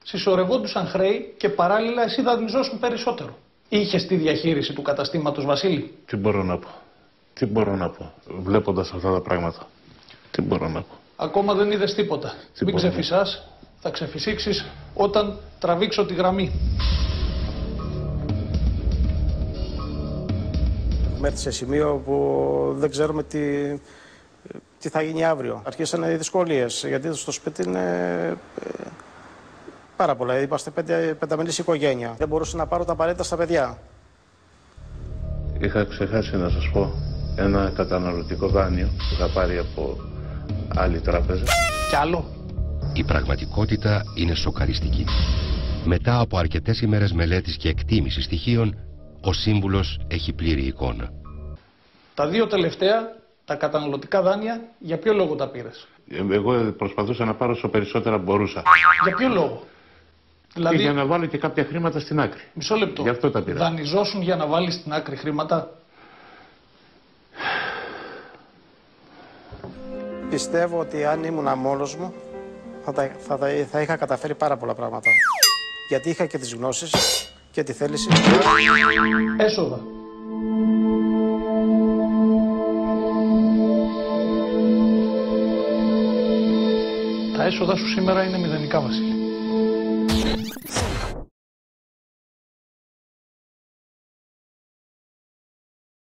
Συσσωρευόντουσαν χρέη και παράλληλα εσύ δανειζόσουν περισσότερο. Είχες τη διαχείριση του καταστήματος, Βασίλη? Τι μπορώ να πω. Τι μπορώ να πω, βλέποντας αυτά τα πράγματα. Τι μπορώ να πω. Ακόμα δεν είδες τίποτα. Μην ξεφυσάς, θα ξεφυσίξεις όταν τραβήξω τη γραμμή. Έχουμε έρθει σε σημείο που δεν ξέρουμε τι θα γίνει αύριο. Αρχίσανε οι δυσκολίες, γιατί στο σπίτι είναι πάρα πολλά. Είμαστε πενταμελής οικογένεια. Δεν μπορούσα να πάρω τα απαραίτητα στα παιδιά. Είχα ξεχάσει να σας πω ένα καταναλωτικό δάνειο που είχα πάρει από άλλη τράπεζα. Κι άλλο. Η πραγματικότητα είναι σοκαριστική. Μετά από αρκετές ημέρες μελέτης και εκτίμησης στοιχείων, ο σύμβουλος έχει πλήρη εικόνα. Τα δύο τελευταία, τα καταναλωτικά δάνεια, για ποιο λόγο τα πήρες? Εγώ προσπαθούσα να πάρω όσο περισσότερα μπορούσα. Για ποιο λόγο? Δηλαδή, για να βάλω και κάποια χρήματα στην άκρη. Μισό λεπτό. Γι' αυτό τα πήρα. Δανειζόσουν για να βάλεις στην άκρη χρήματα? Πιστεύω ότι αν ήμουν μόνος μου θα είχα καταφέρει πάρα πολλά πράγματα. Γιατί είχα και τις γνώσεις και τη θέληση. Έσοδα. Τα έσοδα σου σήμερα είναι μηδενικά, Βασίλη.